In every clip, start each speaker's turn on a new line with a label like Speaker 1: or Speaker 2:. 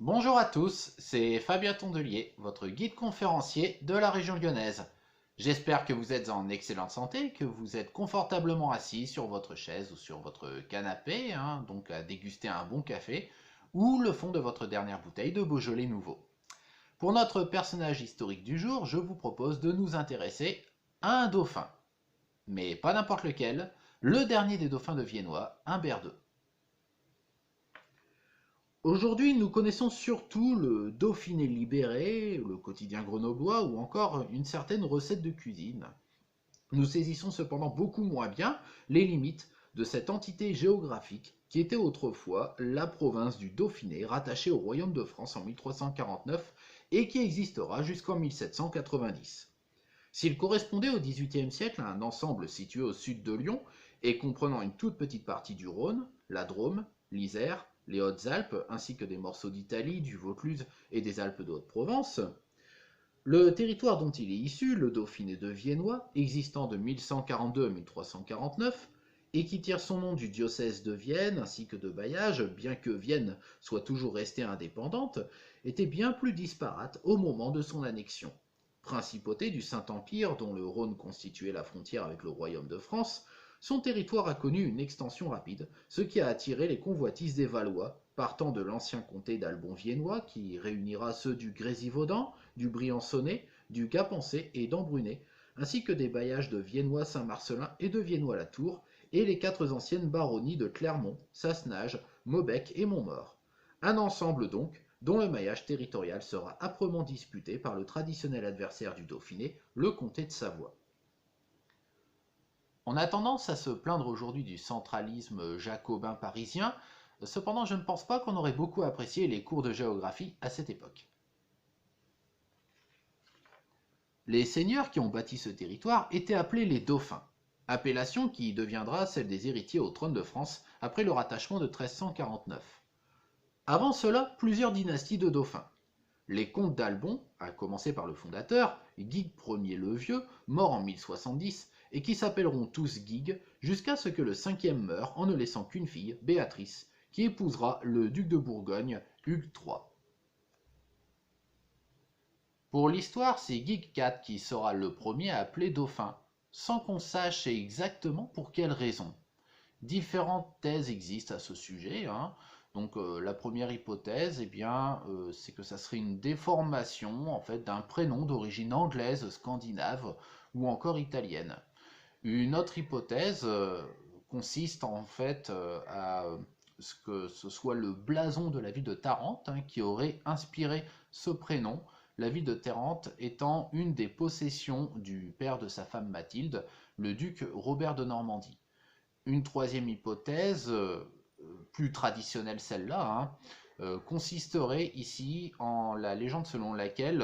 Speaker 1: Bonjour à tous, c'est Fabien Tondelier, votre guide conférencier de la région lyonnaise. J'espère que vous êtes en excellente santé, que vous êtes confortablement assis sur votre chaise ou sur votre canapé, donc à déguster un bon café, ou le fond de votre dernière bouteille de Beaujolais nouveau. Pour notre personnage historique du jour, je vous propose de nous intéresser à un dauphin. Mais pas n'importe lequel, le dernier des dauphins de Viennois, Humbert II. Aujourd'hui, nous connaissons surtout le Dauphiné libéré, le quotidien grenoblois ou encore une certaine recette de cuisine. Nous saisissons cependant beaucoup moins bien les limites de cette entité géographique qui était autrefois la province du Dauphiné rattachée au royaume de France en 1349 et qui existera jusqu'en 1790. S'il correspondait au XVIIIe siècle à un ensemble situé au sud de Lyon et comprenant une toute petite partie du Rhône, la Drôme, l'Isère, les Hautes-Alpes, ainsi que des morceaux d'Italie, du Vaucluse et des Alpes de Haute-Provence, le territoire dont il est issu, le Dauphiné de Viennois, existant de 1142 à 1349, et qui tire son nom du diocèse de Vienne ainsi que de Bailliage, bien que Vienne soit toujours restée indépendante, était bien plus disparate au moment de son annexion. Principauté du Saint-Empire dont le Rhône constituait la frontière avec le royaume de France, son territoire a connu une extension rapide, ce qui a attiré les convoitises des Valois, partant de l'ancien comté d'Albon-Viennois qui réunira ceux du Grésivaudan, du Briançonnais, du Gapençais et d'Embrunais, ainsi que des bailliages de Viennois-Saint-Marcellin et de Viennois-la-Tour, et les quatre anciennes baronnies de Clermont, Sassenage, Maubec et Montmaur. Un ensemble donc dont le maillage territorial sera âprement disputé par le traditionnel adversaire du Dauphiné, le comté de Savoie. On a tendance à se plaindre aujourd'hui du centralisme jacobin parisien, cependant je ne pense pas qu'on aurait beaucoup apprécié les cours de géographie à cette époque. Les seigneurs qui ont bâti ce territoire étaient appelés les dauphins, appellation qui deviendra celle des héritiers au trône de France après le rattachement de 1349. Avant cela, plusieurs dynasties de dauphins. Les comtes d'Albon, à commencer par le fondateur, Guigues Ier le Vieux, mort en 1070, et qui s'appelleront tous Guigues, jusqu'à ce que le cinquième meure en ne laissant qu'une fille, Béatrice, qui épousera le duc de Bourgogne, Hugues III. Pour l'histoire, c'est Guigues IV qui sera le premier à appeler dauphin, sans qu'on sache exactement pour quelle raison. Différentes thèses existent à ce sujet. Donc la première hypothèse, c'est que ça serait une déformation en fait d'un prénom d'origine anglaise, scandinave ou encore italienne. Une autre hypothèse consiste en fait à ce que ce soit le blason de la ville de Tarente qui aurait inspiré ce prénom, la ville de Tarente étant une des possessions du père de sa femme Mathilde, le duc Robert de Normandie. Une troisième hypothèse, plus traditionnelle celle-là, consisterait ici en la légende selon laquelle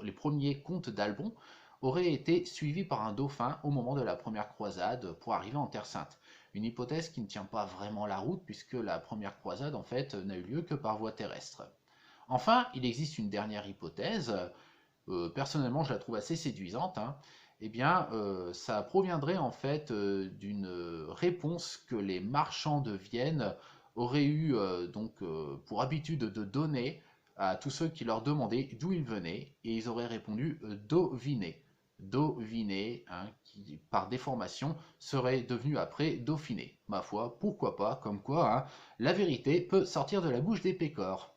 Speaker 1: les premiers comtes d'Albon auraient été suivis par un dauphin au moment de la première croisade pour arriver en Terre Sainte. Une hypothèse qui ne tient pas vraiment la route puisque la première croisade en fait n'a eu lieu que par voie terrestre. Enfin, il existe une dernière hypothèse, personnellement je la trouve assez séduisante, ça proviendrait en fait d'une réponse que les marchands de Vienne auraient eu pour habitude de donner à tous ceux qui leur demandaient d'où ils venaient, et ils auraient répondu Dauvinet. Dauvinet, qui par déformation serait devenu après Dauphiné. Ma foi, pourquoi pas, comme quoi la vérité peut sortir de la bouche des pécores.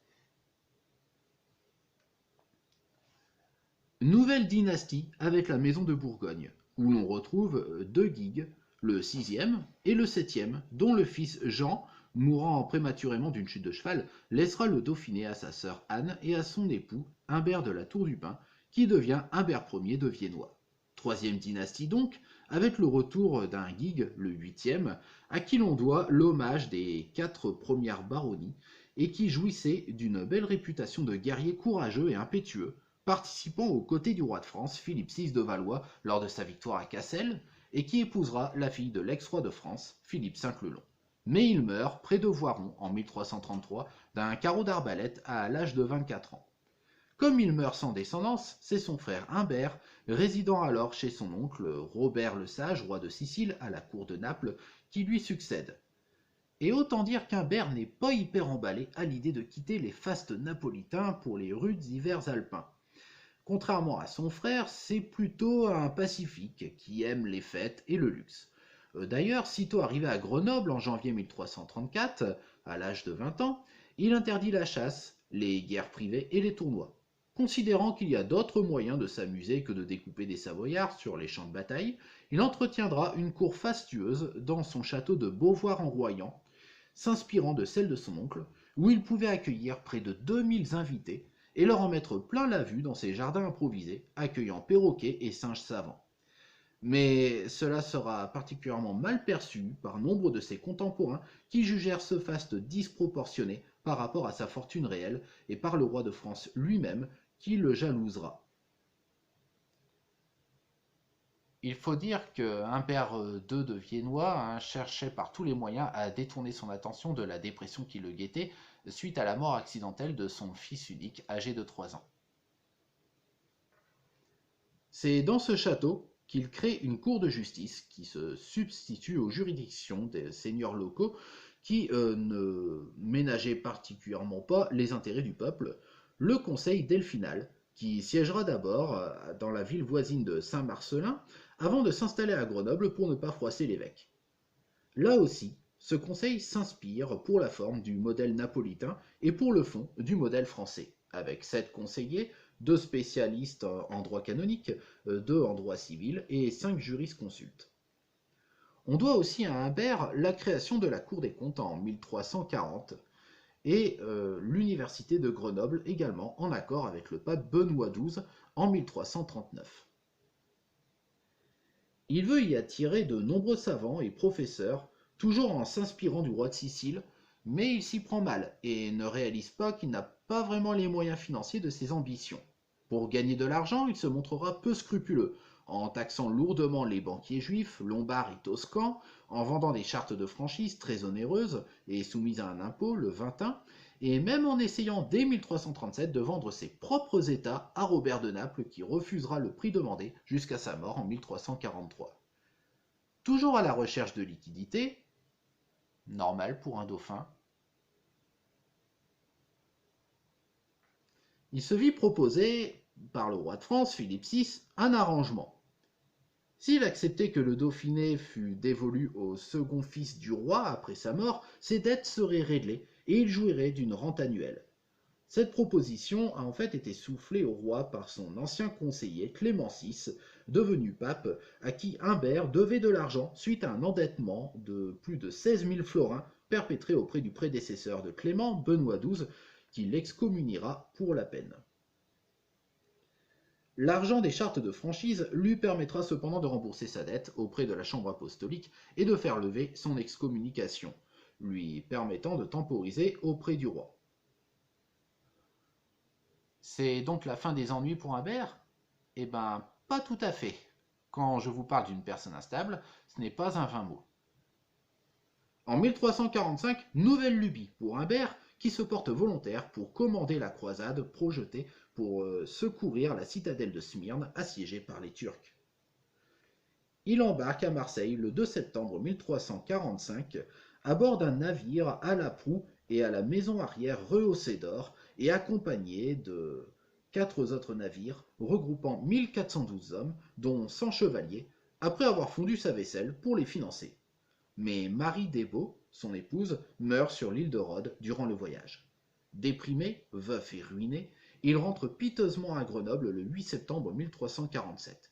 Speaker 1: Nouvelle dynastie avec la maison de Bourgogne, où l'on retrouve deux Guigues, le sixième et le septième, dont le fils Jean, mourant prématurément d'une chute de cheval, laissera le Dauphiné à sa sœur Anne et à son époux, Humbert de la Tour du Pin, qui devient Humbert Ier de Viennois. Troisième dynastie donc, avec le retour d'un Guigue, le huitième, à qui l'on doit l'hommage des 4 premières baronnies, et qui jouissait d'une belle réputation de guerrier courageux et impétueux, participant aux côtés du roi de France, Philippe VI de Valois, lors de sa victoire à Cassel, et qui épousera la fille de l'ex-roi de France, Philippe V le Long. Mais il meurt près de Voiron en 1333 d'un carreau d'arbalète à l'âge de 24 ans. Comme il meurt sans descendance, c'est son frère Humbert, résidant alors chez son oncle Robert le Sage, roi de Sicile, à la cour de Naples, qui lui succède. Et autant dire qu'Humbert n'est pas hyper emballé à l'idée de quitter les fastes napolitains pour les rudes hivers alpins. Contrairement à son frère, c'est plutôt un pacifique qui aime les fêtes et le luxe. D'ailleurs, sitôt arrivé à Grenoble en janvier 1334, à l'âge de 20 ans, il interdit la chasse, les guerres privées et les tournois. Considérant qu'il y a d'autres moyens de s'amuser que de découper des Savoyards sur les champs de bataille, il entretiendra une cour fastueuse dans son château de Beauvoir en Royan, s'inspirant de celle de son oncle, où il pouvait accueillir près de 2000 invités et leur en mettre plein la vue dans ses jardins improvisés, accueillant perroquets et singes savants. Mais cela sera particulièrement mal perçu par nombre de ses contemporains qui jugèrent ce faste disproportionné par rapport à sa fortune réelle et par le roi de France lui-même qui le jalousera. Il faut dire que Humbert II de Viennois cherchait par tous les moyens à détourner son attention de la dépression qui le guettait suite à la mort accidentelle de son fils unique âgé de 3 ans. C'est dans ce château qu'il crée une cour de justice qui se substitue aux juridictions des seigneurs locaux qui ne ménageaient particulièrement pas les intérêts du peuple, le conseil delphinal, qui siégera d'abord dans la ville voisine de Saint-Marcellin avant de s'installer à Grenoble pour ne pas froisser l'évêque. Là aussi, ce conseil s'inspire pour la forme du modèle napolitain et pour le fond du modèle français, avec 7 conseillers, 2 spécialistes en droit canonique, 2 en droit civil et 5 jurisconsultes. On doit aussi à Humbert la création de la Cour des comptes en 1340 et l'université de Grenoble également en accord avec le pape Benoît XII en 1339. Il veut y attirer de nombreux savants et professeurs, toujours en s'inspirant du roi de Sicile, mais il s'y prend mal et ne réalise pas qu'il n'a pas vraiment les moyens financiers de ses ambitions. Pour gagner de l'argent, il se montrera peu scrupuleux, en taxant lourdement les banquiers juifs, lombards et toscans, en vendant des chartes de franchise très onéreuses et soumises à un impôt, le vintin, et même en essayant dès 1337 de vendre ses propres États à Robert de Naples qui refusera le prix demandé jusqu'à sa mort en 1343. Toujours à la recherche de liquidités, normal pour un dauphin, il se vit proposer par le roi de France, Philippe VI, un arrangement. S'il acceptait que le Dauphiné fût dévolu au second fils du roi après sa mort, ses dettes seraient réglées et il jouirait d'une rente annuelle. Cette proposition a en fait été soufflée au roi par son ancien conseiller Clément VI, devenu pape, à qui Humbert devait de l'argent suite à un endettement de plus de 16 000 florins perpétré auprès du prédécesseur de Clément, Benoît XII, qui l'excommuniera pour la peine. L'argent des chartes de franchise lui permettra cependant de rembourser sa dette auprès de la Chambre apostolique et de faire lever son excommunication, lui permettant de temporiser auprès du roi. C'est donc la fin des ennuis pour Humbert? Eh ben, pas tout à fait. Quand je vous parle d'une personne instable, ce n'est pas un vain mot. En 1345, nouvelle lubie pour Humbert qui se porte volontaire pour commander la croisade projetée pour secourir la citadelle de Smyrne assiégée par les Turcs. Il embarque à Marseille le 2 septembre 1345 à bord d'un navire à la proue et à la maison arrière rehaussée d'or et accompagné de 4 autres navires regroupant 1412 hommes, dont 100 chevaliers, après avoir fondu sa vaisselle pour les financer. Mais Marie Desbaux, son épouse, meurt sur l'île de Rhodes durant le voyage. Déprimé, veuf et ruiné, il rentre piteusement à Grenoble le 8 septembre 1347.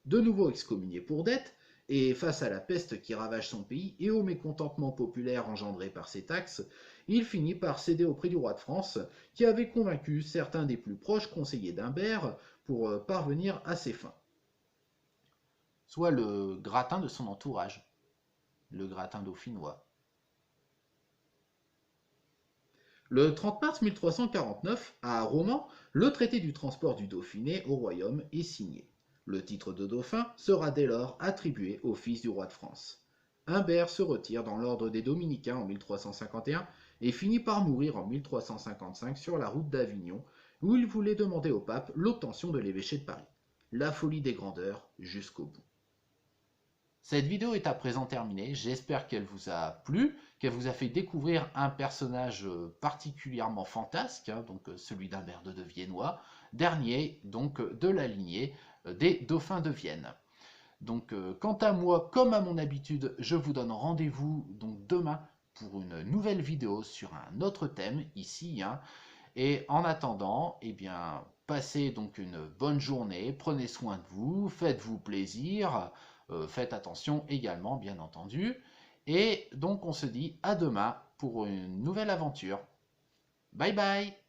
Speaker 1: De nouveau excommunié pour dette, et face à la peste qui ravage son pays et au mécontentement populaire engendré par ses taxes, il finit par céder auprès du roi de France, qui avait convaincu certains des plus proches conseillers d'Humbert pour parvenir à ses fins. Soit le gratin de son entourage, le gratin dauphinois. Le 30 mars 1349, à Romans, le traité du transport du Dauphiné au royaume est signé. Le titre de dauphin sera dès lors attribué au fils du roi de France. Humbert se retire dans l'ordre des Dominicains en 1351 et finit par mourir en 1355 sur la route d'Avignon, où il voulait demander au pape l'obtention de l'évêché de Paris. La folie des grandeurs jusqu'au bout. Cette vidéo est à présent terminée, j'espère qu'elle vous a plu, qu'elle qu'elle vous a fait découvrir un personnage particulièrement fantasque, hein, donc celui d'Humbert de Viennois, dernier donc de la lignée des dauphins de Vienne. Donc quant à moi, comme à mon habitude, je vous donne rendez-vous donc demain pour une nouvelle vidéo sur un autre thème ici, hein. Et en attendant, eh bien, passez donc une bonne journée, prenez soin de vous, faites-vous plaisir, faites attention également, bien entendu. Et donc on se dit à demain pour une nouvelle aventure. Bye bye!